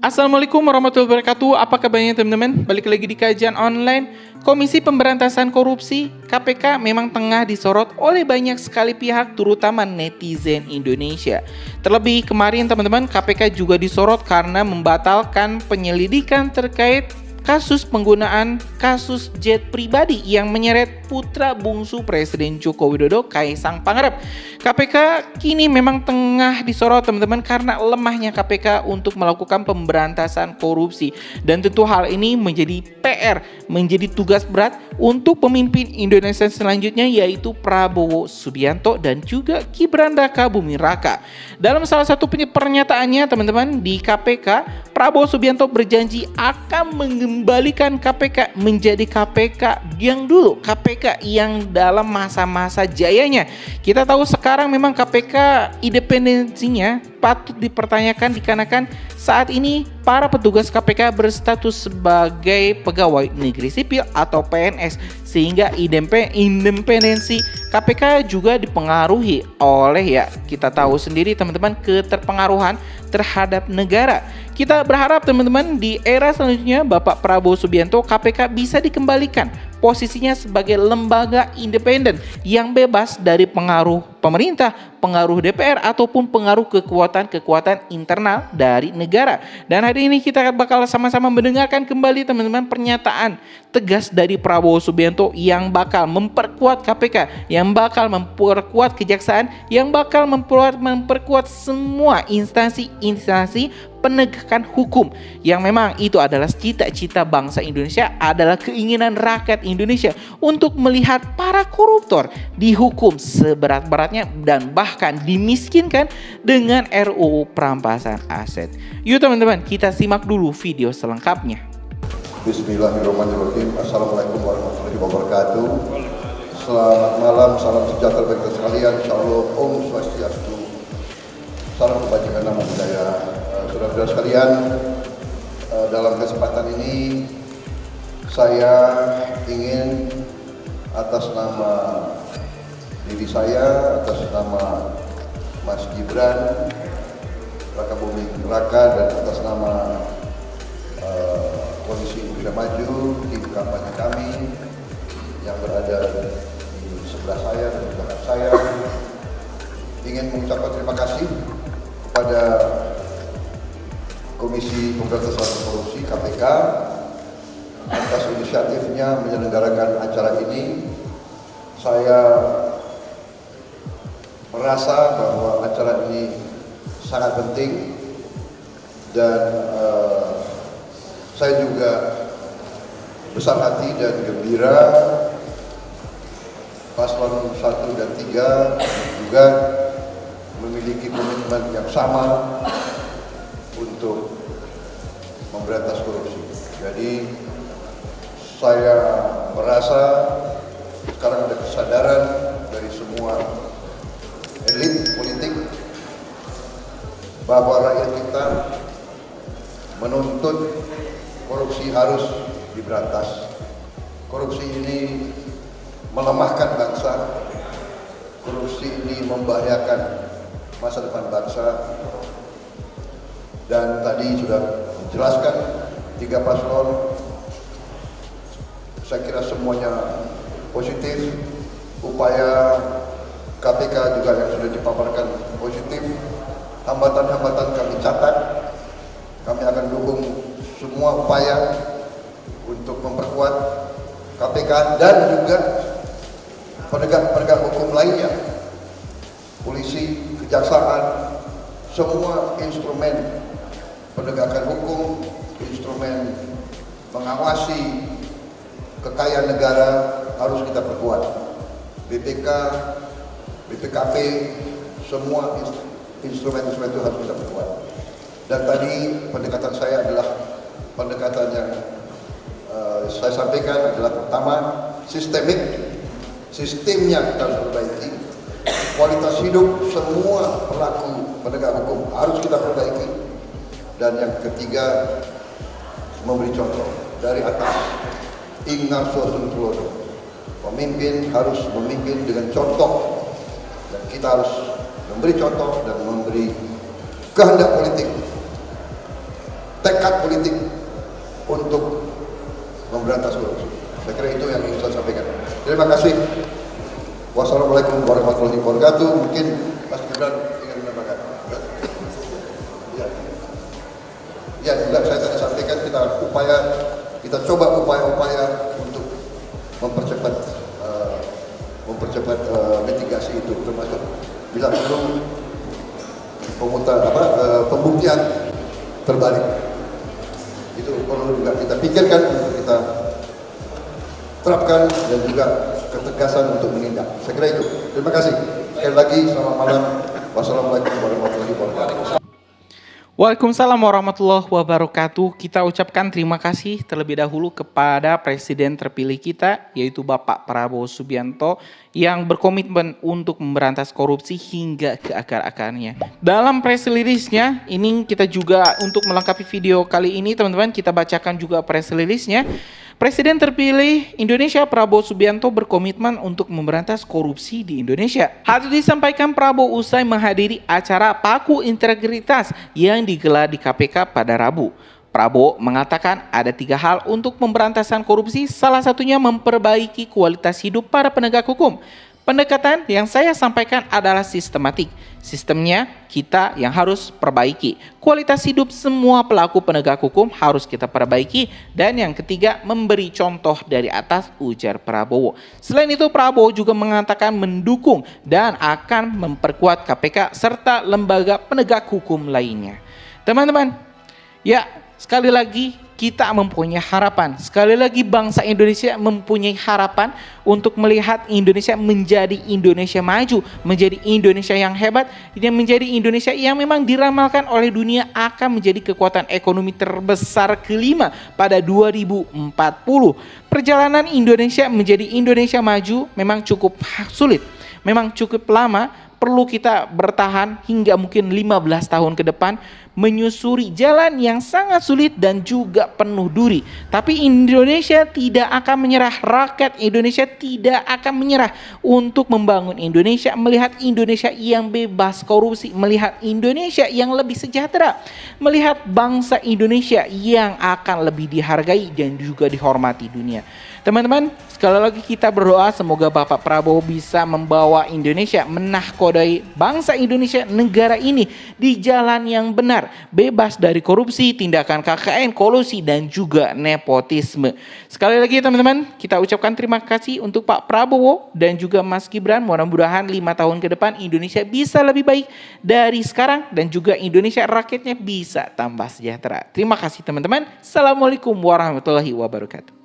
Assalamualaikum warahmatullahi wabarakatuh. Apa kabarnya teman-teman? Balik lagi di kajian online. Komisi Pemberantasan Korupsi (KPK) memang tengah disorot oleh banyak sekali pihak, terutama netizen Indonesia. Terlebih kemarin teman-teman, KPK juga disorot karena membatalkan penyelidikan terkait kasus penggunaan kasus jet pribadi yang menyeret putra bungsu Presiden Joko Widodo, Kaisang Pangarep. KPK kini memang tengah disorot teman-teman karena lemahnya KPK untuk melakukan pemberantasan korupsi. Dan tentu hal ini menjadi PR, menjadi tugas berat untuk pemimpin Indonesia selanjutnya, yaitu Prabowo Subianto dan juga Gibran Rakabuming Raka. Dalam salah satu pernyataannya teman-teman di KPK, Prabowo Subianto berjanji akan mengembalikan KPK menjadi KPK yang dulu, KPK yang dalam masa-masa jayanya. Kita tahu sekarang memang KPK independensinya patut dipertanyakan dikarenakan saat ini para petugas KPK berstatus sebagai pegawai negeri sipil atau PNS, sehingga independensi KPK juga dipengaruhi oleh, kita tahu sendiri teman-teman, keterpengaruhan terhadap negara. Kita berharap teman-teman di era selanjutnya Bapak Prabowo Subianto, KPK bisa dikembalikan posisinya sebagai lembaga independen yang bebas dari pengaruh pemerintah, pengaruh DPR ataupun pengaruh kekuatan-kekuatan internal dari negara. Dan hari ini kita bakal sama-sama mendengarkan kembali teman-teman pernyataan tegas dari Prabowo Subianto yang bakal memperkuat KPK, yang bakal memperkuat kejaksaan, yang bakal memperkuat semua instansi penegakan hukum yang memang itu adalah cita-cita bangsa Indonesia, adalah keinginan rakyat Indonesia untuk melihat para koruptor dihukum seberat-beratnya dan bahkan dimiskinkan dengan RUU perampasan aset. Yuk teman-teman, kita simak dulu video selengkapnya. Bismillahirrahmanirrahim. Assalamualaikum warahmatullahi wabarakatuh. Selamat malam, salam sejahtera bagi kita sekalian. Insyaallah, Om Swastiastu. Salam kebajikan nama budaya. Saudara-saudara sekalian, dalam kesempatan ini saya ingin atas nama diri saya, atas nama Mas Gibran Rakabuming Raka dan atas nama Koalisi Indonesia Maju, tim kampanye kami yang berada di sebelah saya dan di belakang saya, ingin mengucapkan terima kasih kepada Komisi Pemberantasan Korupsi (KPK) atas inisiatifnya menyelenggarakan acara ini. Saya merasa bahwa acara ini sangat penting dan saya juga besar hati dan gembira paslon 1 dan 3 juga memiliki komitmen yang sama untuk memberantas korupsi. Jadi saya merasa sekarang ada kesadaran dari semua elit politik bahwa rakyat kita menuntut korupsi harus diberantas. Korupsi ini melemahkan bangsa. Korupsi ini membahayakan masa depan bangsa. Dan tadi sudah dijelaskan 3 paslon, saya kira semuanya positif. Upaya KPK juga yang sudah dipaparkan positif. Hambatan-hambatan kami catat. Kami akan dukung semua upaya untuk memperkuat KPK dan juga penegak-penegak hukum lainnya, polisi, kejaksaan, semua instrumen penegakan hukum, instrumen mengawasi kekayaan negara harus kita perkuat. BPK, BPKP, semua instrumen-instrumen itu harus kita perkuat. Dan tadi pendekatan saya adalah pendekatan yang saya sampaikan adalah pertama sistemik, sistemnya kita harus perbaiki. Kualitas hidup semua pelaku penegak hukum harus kita perbaiki. Dan yang ketiga, memberi contoh dari atas. Ingat suasun keluarga. Pemimpin harus memimpin dengan contoh. Dan kita harus memberi contoh dan memberi kehendak politik tekad politik untuk memberantas korupsi. Saya kira itu yang ingin saya sampaikan. Terima kasih. Wassalamualaikum warahmatullahi wabarakatuh. Mungkin Mas Gibran ingin menambahkan. Ya, juga saya tadi sampaikan kita coba upaya-upaya untuk mempercepat mitigasi itu, termasuk bila perlu pembuktian terbalik. Itu perlu juga kita pikirkan, untuk kita terapkan, dan juga ketegasan untuk menindak. Saya kira itu. Terima kasih. Sekali lagi selamat malam. Wassalamualaikum warahmatullahi wabarakatuh. Waalaikumsalam warahmatullahi wabarakatuh. Kita ucapkan terima kasih terlebih dahulu kepada Presiden terpilih kita, yaitu Bapak Prabowo Subianto, yang berkomitmen untuk memberantas korupsi hingga ke akar-akarnya. Dalam press release-nya, ini kita juga untuk melengkapi video kali ini, teman-teman, kita bacakan juga press release-nya. Presiden terpilih Indonesia Prabowo Subianto berkomitmen untuk memberantas korupsi di Indonesia. Hal itu disampaikan Prabowo usai menghadiri acara Paku Integritas yang digelar di KPK pada Rabu. Prabowo mengatakan ada 3 hal untuk pemberantasan korupsi, salah satunya memperbaiki kualitas hidup para penegak hukum. Pendekatan yang saya sampaikan adalah sistematik. Sistemnya kita yang harus perbaiki. Kualitas hidup semua pelaku penegak hukum harus kita perbaiki. Dan yang ketiga, memberi contoh dari atas, ujar Prabowo. Selain itu, Prabowo juga mengatakan mendukung dan akan memperkuat KPK serta lembaga penegak hukum lainnya. Teman-teman, ya sekali lagi kita mempunyai harapan. Sekali lagi bangsa Indonesia mempunyai harapan untuk melihat Indonesia menjadi Indonesia maju, menjadi Indonesia yang hebat, dan menjadi Indonesia yang memang diramalkan oleh dunia akan menjadi kekuatan ekonomi terbesar kelima pada 2040. Perjalanan Indonesia menjadi Indonesia maju memang cukup sulit, memang cukup lama. Perlu kita bertahan hingga mungkin 15 tahun ke depan menyusuri jalan yang sangat sulit dan juga penuh duri. Tapi Indonesia tidak akan menyerah, rakyat Indonesia tidak akan menyerah untuk membangun Indonesia, melihat Indonesia yang bebas korupsi, melihat Indonesia yang lebih sejahtera, melihat bangsa Indonesia yang akan lebih dihargai dan juga dihormati dunia. Teman-teman, sekali lagi kita berdoa semoga Bapak Prabowo bisa membawa Indonesia, menahkodai bangsa Indonesia, negara ini di jalan yang benar, bebas dari korupsi, tindakan KKN, kolusi, dan juga nepotisme. Sekali lagi teman-teman, kita ucapkan terima kasih untuk Pak Prabowo dan juga Mas Gibran. Mudah-mudahan 5 tahun ke depan Indonesia bisa lebih baik dari sekarang dan juga Indonesia rakyatnya bisa tambah sejahtera. Terima kasih teman-teman. Assalamualaikum warahmatullahi wabarakatuh.